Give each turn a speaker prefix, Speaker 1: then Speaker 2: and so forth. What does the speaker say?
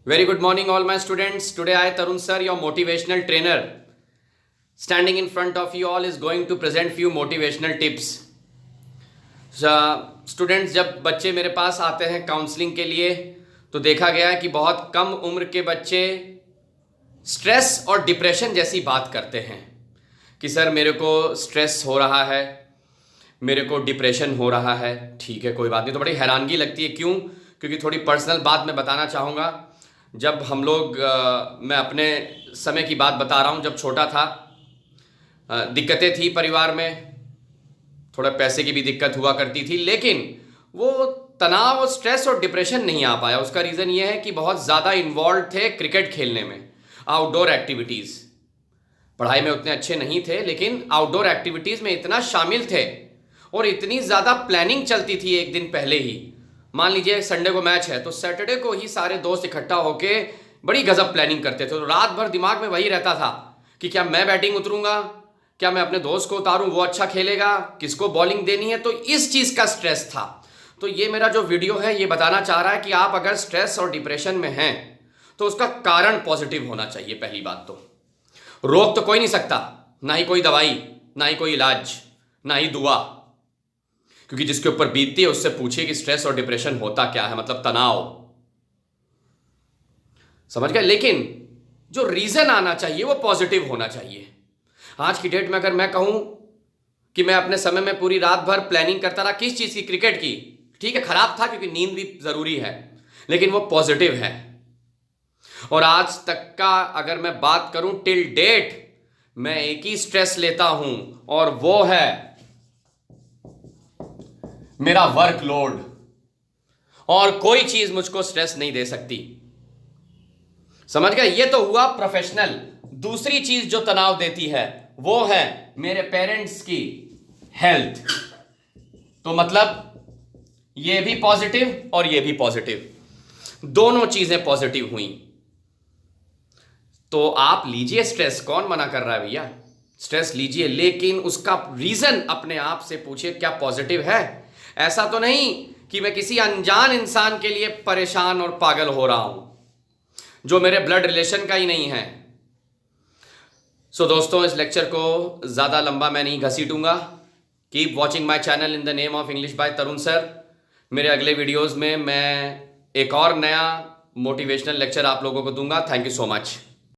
Speaker 1: Very good morning, all my students. Today I, Tarun sir, your motivational trainer, standing in front of you all, is going to present few motivational tips. Students, जब बच्चे मेरे पास आते हैं counselling के लिए तो देखा गया है कि बहुत कम उम्र के बच्चे स्ट्रेस और डिप्रेशन जैसी बात करते हैं कि सर मेरे को स्ट्रेस हो रहा है, मेरे को डिप्रेशन हो रहा है। ठीक है, कोई बात नहीं। तो बड़ी हैरानगी लगती है। क्यों? क्योंकि थोड़ी पर्सनल बात मैं बताना चाहूँगा। जब हम लोग मैं अपने समय की बात बता रहा हूँ, जब छोटा था, दिक्कतें थी परिवार में, थोड़ा पैसे की भी दिक्कत हुआ करती थी, लेकिन वो तनाव और स्ट्रेस और डिप्रेशन नहीं आ पाया। उसका रीज़न ये है कि बहुत ज़्यादा इन्वॉल्व थे क्रिकेट खेलने में, आउटडोर एक्टिविटीज़। पढ़ाई में उतने अच्छे नहीं थे, लेकिन आउटडोर एक्टिविटीज़ में इतना शामिल थे और इतनी ज़्यादा प्लानिंग चलती थी। एक दिन पहले ही, मान लीजिए संडे को मैच है तो सैटरडे को ही सारे दोस्त इकट्ठा होके बड़ी गजब प्लानिंग करते थे। तो रात भर दिमाग में वही रहता था कि क्या मैं बैटिंग उतरूंगा, क्या मैं अपने दोस्त को उतारूं, वो अच्छा खेलेगा, किसको बॉलिंग देनी है। तो इस चीज़ का स्ट्रेस था। तो ये मेरा जो वीडियो है ये बताना चाह रहा है कि आप अगर स्ट्रेस और डिप्रेशन में हैं तो उसका कारण पॉजिटिव होना चाहिए। पहली बात तो रोक तो कोई नहीं सकता, ना ही कोई दवाई, ना ही कोई इलाज, ना ही दुआ, क्योंकि जिसके ऊपर बीतती है उससे पूछिए कि स्ट्रेस और डिप्रेशन होता क्या है, मतलब तनाव। समझ गए? लेकिन जो रीजन आना चाहिए वो पॉजिटिव होना चाहिए। आज की डेट में अगर मैं कहूं कि मैं अपने समय में पूरी रात भर प्लानिंग करता रहा, किस चीज की? क्रिकेट की। ठीक है, खराब था क्योंकि नींद भी जरूरी है, लेकिन वो पॉजिटिव है। और आज तक का अगर मैं बात करूं, टिल डेट मैं एक ही स्ट्रेस लेता हूं और वो है मेरा वर्कलोड। और कोई चीज मुझको स्ट्रेस नहीं दे सकती। समझ गए? ये तो हुआ प्रोफेशनल। दूसरी चीज जो तनाव देती है वो है मेरे पेरेंट्स की हेल्थ। तो मतलब ये भी पॉजिटिव और ये भी पॉजिटिव, दोनों चीजें पॉजिटिव हुई। तो आप लीजिए स्ट्रेस, कौन मना कर रहा है भैया? स्ट्रेस लीजिए, लेकिन उसका रीजन अपने आप से पूछिए, क्या पॉजिटिव है? ऐसा तो नहीं कि मैं किसी अनजान इंसान के लिए परेशान और पागल हो रहा हूं जो मेरे ब्लड रिलेशन का ही नहीं है। सो दोस्तों, इस लेक्चर को ज़्यादा लंबा मैं नहीं घसीटूंगा। Keep watching my channel in the name of English by Tarun sir. मेरे अगले वीडियोज़ में मैं एक और नया मोटिवेशनल लेक्चर आप लोगों को दूंगा। Thank you so much.